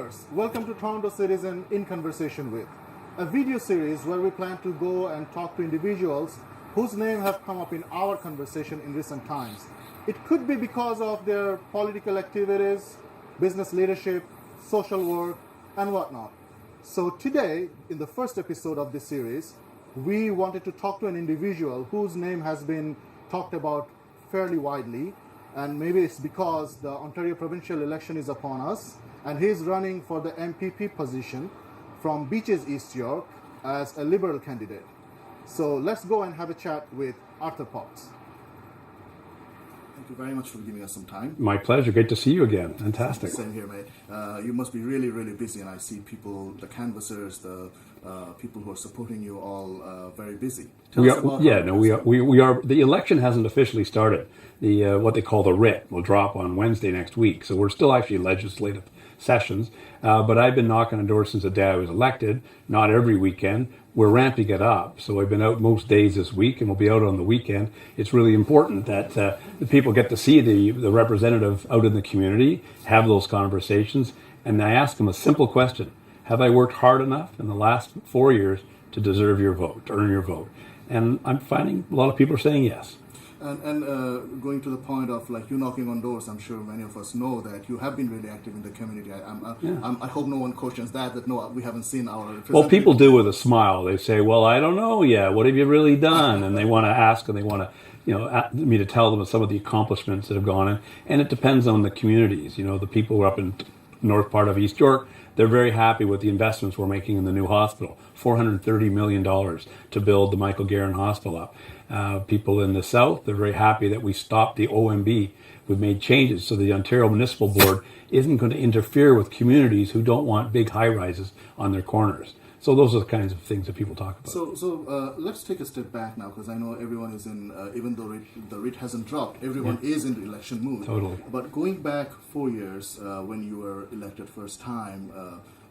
viewers, welcome to Toronto Citizen in Conversation With, a video series where we plan to go and talk to individuals whose names have come up in our conversation in recent times. It could be because of their political activities, business leadership, social work, and whatnot. So today, in the first episode of this series, we wanted to talk to an individual whose name has been talked about fairly widely, and maybe it's because the Ontario provincial election is upon us, and he's running for the MPP position from Beaches, East York, as a Liberal candidate. So let's go and have a chat with Arthur Potts. Thank you very much for giving us some time. My pleasure. Great to see you again. Fantastic. Same here, mate. You must be really, really busy, and I see people, the canvassers, the people who are supporting you, all very busy. We are. The election hasn't officially started. The what they call the writ will drop on Wednesday next week. So we're still actually legislative sessions. But I've been knocking on doors since the day I was elected. Not every weekend. We're ramping it up. So I've been out most days this week, and we'll be out on the weekend. It's really important that the people get to see the representative out in the community, have those conversations, and I ask them a simple question. Have I worked hard enough in the last 4 years to deserve your vote, to earn your vote? And I'm finding a lot of people are saying yes. And going to the point of like you knocking on doors, I'm sure many of us know that you have been really active in the community. I hope no one questions that no, we haven't seen our representative. Well, people do with a smile. They say, well, I don't know yet. What have you really done? And they want to ask, and they want to, me to tell them some of the accomplishments that have gone in. And it depends on the communities. The people who are up in north part of East York, they're very happy with the investments we're making in the new hospital. $430 million to build the Michael Garron Hospital up. People in the south, they're very happy that we stopped the OMB. We've made changes so the Ontario Municipal Board isn't going to interfere with communities who don't want big high-rises on their corners. So those are the kinds of things that people talk about. So let's take a step back now, because I know everyone is in, even though the writ hasn't dropped, everyone is in the election mood. Totally. But going back 4 years, when you were elected first time,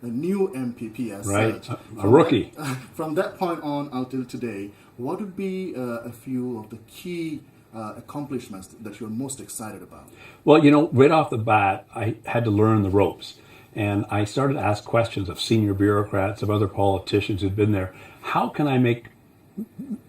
a new MPP as such. A rookie. From that point on until today, what would be a few of the key accomplishments that you're most excited about? Well, right off the bat, I had to learn the ropes. And I started to ask questions of senior bureaucrats, of other politicians who'd been there. How can I make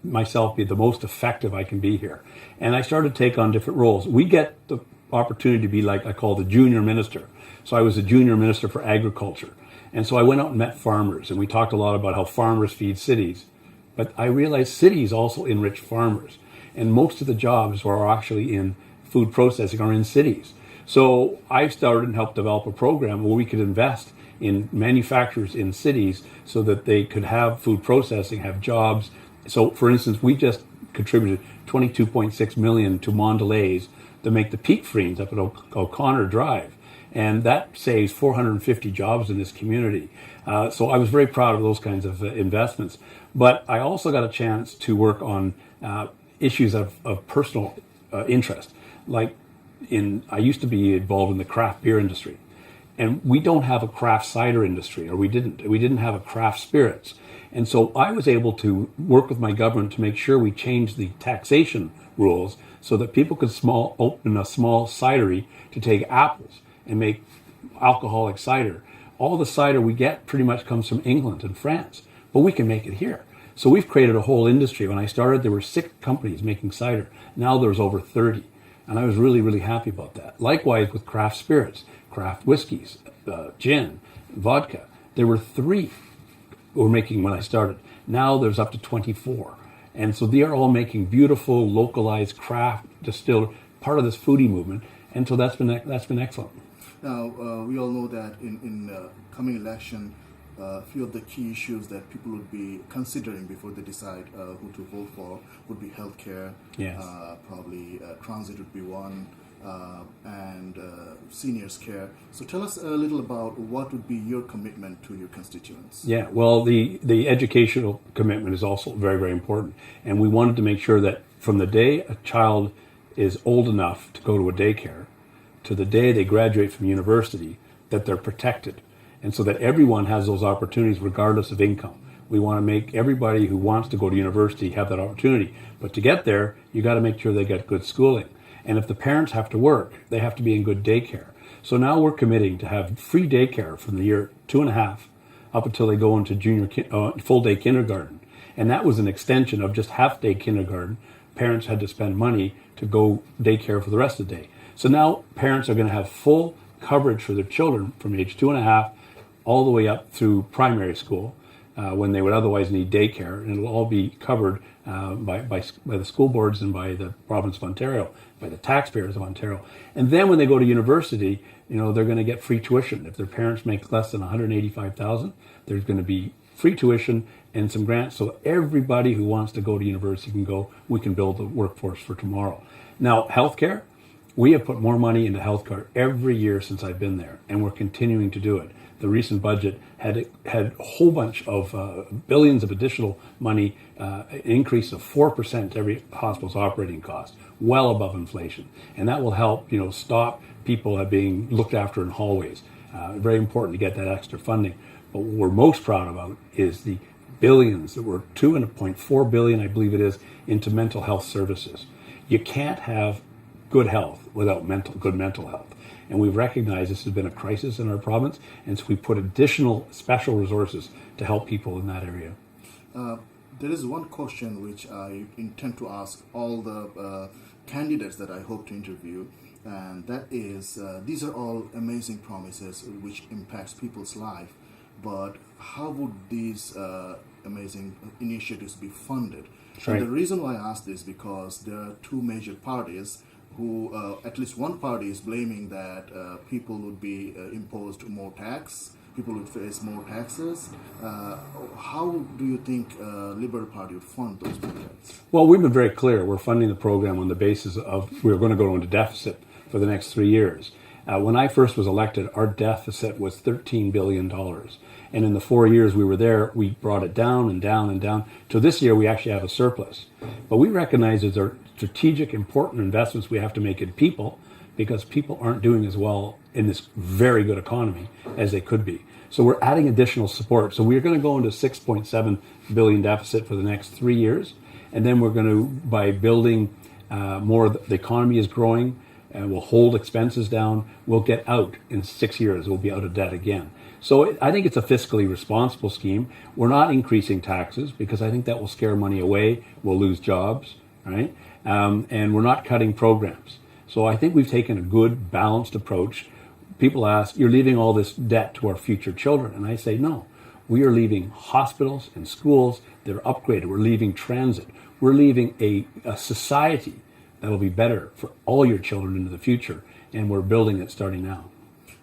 myself be the most effective I can be here? And I started to take on different roles. We get the opportunity to be like I call the junior minister. So I was the junior minister for agriculture. And so I went out and met farmers, and we talked a lot about how farmers feed cities. But I realized cities also enrich farmers. And most of the jobs are actually in food processing are in cities. So I started and helped develop a program where we could invest in manufacturers in cities so that they could have food processing, have jobs. So, for instance, we just contributed $22.6 million to Mondelez to make the peak freens up at O'Connor Drive. And that saves 450 jobs in this community. So I was very proud of those kinds of investments. But I also got a chance to work on issues of personal interest. Like I used to be involved in the craft beer industry. And we don't have a craft cider industry, or we didn't have a craft spirits. And so I was able to work with my government to make sure we changed the taxation rules so that people could open a small cidery to take apples and make alcoholic cider. All the cider we get pretty much comes from England and France, but we can make it here. So we've created a whole industry. When I started, there were 6 companies making cider. Now there's over 30. And I was really, really happy about that. Likewise with craft spirits, craft whiskeys, gin, vodka. There were 3 were making when I started. Now there's up to 24. And so they are all making beautiful, localized craft distilled, part of this foodie movement. And so that's been excellent. Now, we all know that in coming election, a few of the key issues that people would be considering before they decide who to vote for would be healthcare, yes. Probably transit would be one, and seniors care. So tell us a little about what would be your commitment to your constituents. Yeah, well, the educational commitment is also very, very important. And we wanted to make sure that from the day a child is old enough to go to a daycare to the day they graduate from university, that they're protected. And so that everyone has those opportunities regardless of income. We want to make everybody who wants to go to university have that opportunity. But to get there, you got to make sure they get good schooling. And if the parents have to work, they have to be in good daycare. So now we're committing to have free daycare from the year 2.5 up until they go into full day kindergarten. And that was an extension of just half day kindergarten. Parents had to spend money to go daycare for the rest of the day. So now parents are going to have full coverage for their children from age 2.5 all the way up through primary school, when they would otherwise need daycare, and it'll all be covered by the school boards and by the province of Ontario, by the taxpayers of Ontario. And then when they go to university, they're going to get free tuition. If their parents make less than $185,000, there's going to be free tuition and some grants, so everybody who wants to go to university can go. We can build the workforce for tomorrow. Now, healthcare, we have put more money into healthcare every year since I've been there, and we're continuing to do it. The recent budget had a whole bunch of billions of additional money, an increase of 4% to every hospital's operating cost, well above inflation. And that will help, stop people being looked after in hallways. Very important to get that extra funding. But what we're most proud about is the billions that were $2.4 billion, I believe it is, into mental health services. You can't have good health without good mental health. And we've recognized this has been a crisis in our province, and so we put additional special resources to help people in that area. There is one question which I intend to ask all the candidates that I hope to interview, and that is, these are all amazing promises which impacts people's life, but how would these amazing initiatives be funded? Right. And the reason why I ask this is because there are two major parties who, at least one party is blaming that people would be imposed more tax, people would face more taxes. How do you think Liberal Party would fund those projects? Well, we've been very clear. We're funding the program on the basis of we're going to go into deficit for the next 3 years. When I first was elected, our deficit was $13 billion. And in the 4 years we were there, we brought it down and down and down. So this year we actually have a surplus. But we recognize that there are strategic, important investments we have to make in people, because people aren't doing as well in this very good economy as they could be. So we're adding additional support. So we're going to go into $6.7 billion deficit for the next 3 years. And then we're going to, by building more, the economy is growing, and we'll hold expenses down. We'll get out in 6 years. We'll be out of debt again. So I think it's a fiscally responsible scheme. We're not increasing taxes because I think that will scare money away. We'll lose jobs, right? And we're not cutting programs. So I think we've taken a good, balanced approach. People ask, you're leaving all this debt to our future children. And I say, no, we are leaving hospitals and schools that are upgraded. We're leaving transit. We're leaving a society that will be better for all your children into the future. And we're building it starting now.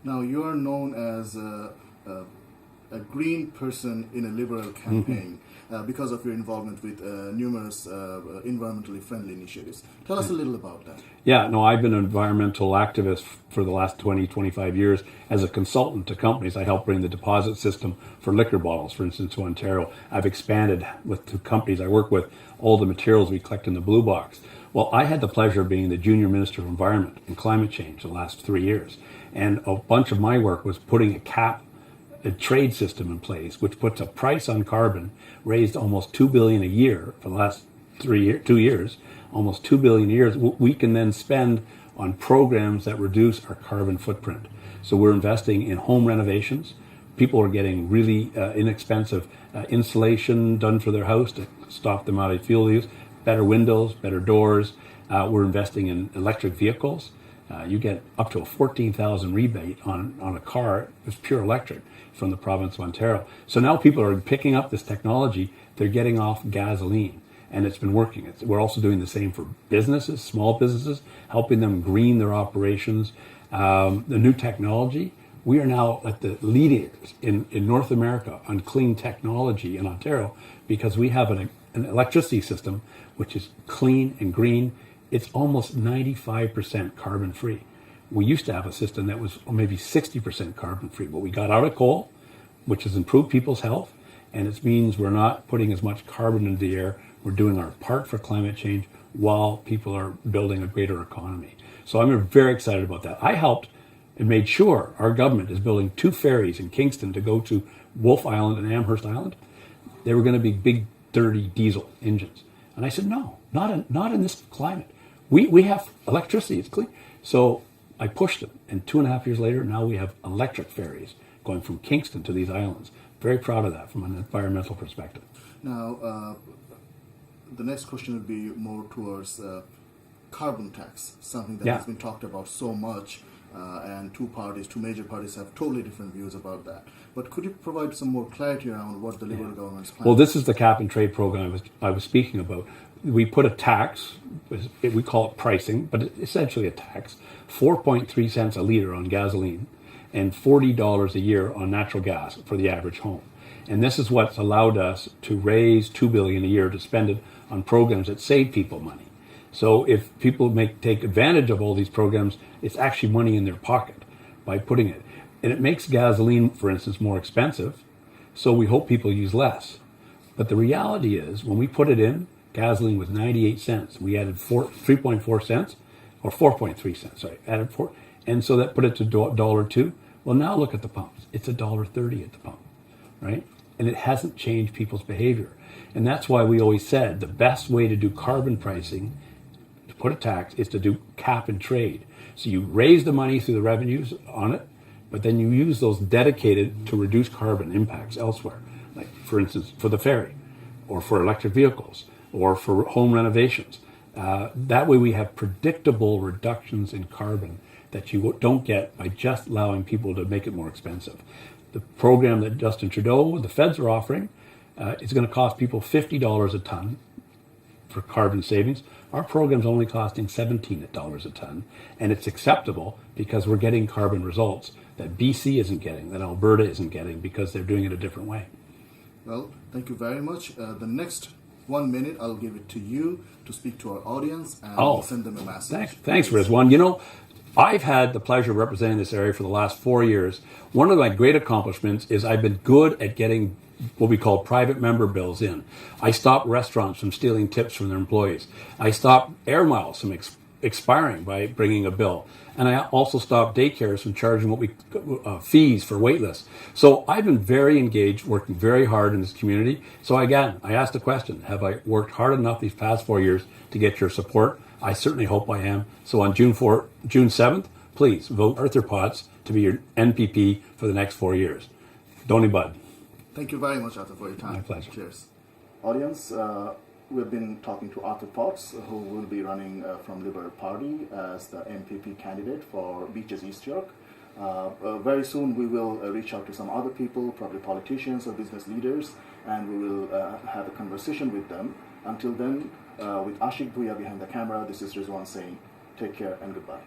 Now, you are known as a green person in a Liberal campaign because of your involvement with numerous environmentally friendly initiatives. Tell us a little about that. Yeah, no, I've been an environmental activist for the last 20, 25 years as a consultant to companies. I helped bring the deposit system for liquor bottles, for instance, to Ontario. I've expanded with the companies I work with all the materials we collect in the Blue Box. Well, I had the pleasure of being the Junior Minister of Environment and Climate Change the last 3 years. And a bunch of my work was putting a trade system in place, which puts a price on carbon, raised almost $2 billion a year for the last 2 years, almost $2 billion a year. We can then spend on programs that reduce our carbon footprint. So we're investing in home renovations. People are getting really inexpensive insulation done for their house to stop them out of fuel use, better windows, better doors. We're investing in electric vehicles. You get up to a $14,000 rebate on a car that's pure electric from the province of Ontario. So now people are picking up this technology. They're getting off gasoline, and it's been working. We're also doing the same for businesses, small businesses, helping them green their operations. The new technology, we are now at the leaders in North America on clean technology in Ontario because we have an electricity system which is clean and green. It's almost 95% carbon free. We used to have a system that was maybe 60% carbon free, but we got out of coal, which has improved people's health, and it means we're not putting as much carbon into the air. We're doing our part for climate change while people are building a greater economy. So I'm very excited about that. I helped and made sure our government is building 2 ferries in Kingston to go to Wolfe Island and Amherst Island. They were going to be big, dirty diesel engines. And I said, no, not in this climate. We have electricity, it's clean. So I pushed them. And 2.5 years later, now we have electric ferries going from Kingston to these islands. Very proud of that from an environmental perspective. Now, the next question would be more towards carbon tax, something that has been talked about so much, and two major parties have totally different views about that. But could you provide some more clarity around what the Liberal government's plan? Well, this is the cap and trade program I was speaking about. We put a tax, we call it pricing, but it's essentially a tax, 4.3 cents a litre on gasoline and $40 a year on natural gas for the average home. And this is what's allowed us to raise $2 billion a year to spend it on programs that save people money. So if people take advantage of all these programs, it's actually money in their pocket by putting it. And it makes gasoline, for instance, more expensive. So we hope people use less. But the reality is, when we put it in, gasoline was 98 cents. We added 3.4 cents, or 4.3 cents, sorry, added 4. And so that put it to $1.02. Well, now look at the pumps. It's $1.30 at the pump, right? And it hasn't changed people's behavior. And that's why we always said the best way to do carbon pricing, to put a tax, is to do cap and trade. So you raise the money through the revenues on it, but then you use those dedicated to reduce carbon impacts elsewhere. Like, for instance, for the ferry, or for electric vehicles, or for home renovations. That way we have predictable reductions in carbon that you don't get by just allowing people to make it more expensive. The program that Justin Trudeau, the feds are offering, is going to cost people $50 a ton for carbon savings. Our program's only costing $17 a ton, and it's acceptable because we're getting carbon results that BC isn't getting, that Alberta isn't getting, because they're doing it a different way. Well, thank you very much. The next 1 minute, I'll give it to you to speak to our audience and send them a message. Thanks, Rizwan. You know, I've had the pleasure of representing this area for the last 4 years. One of my great accomplishments is I've been good at getting what we call private member bills in. I stopped restaurants from stealing tips from their employees. I stopped air miles from expiring by bringing a bill. And I also stopped daycares from charging what we fees for wait lists. So I've been very engaged, working very hard in this community. So again, I asked the question, have I worked hard enough these past 4 years to get your support? I certainly hope I am. So on June 7th, please vote Arthur Potts to be your NPP for the next 4 years. Donny Bud. Thank you very much, Arthur, for your time. My pleasure. Cheers. Audience, we've been talking to Arthur Potts, who will be running from Liberal Party as the MPP candidate for Beaches East York. Very soon we will reach out to some other people, probably politicians or business leaders, and we will have a conversation with them. Until then, with Ashik Bhuya behind the camera, this is Rizwan saying, take care and goodbye.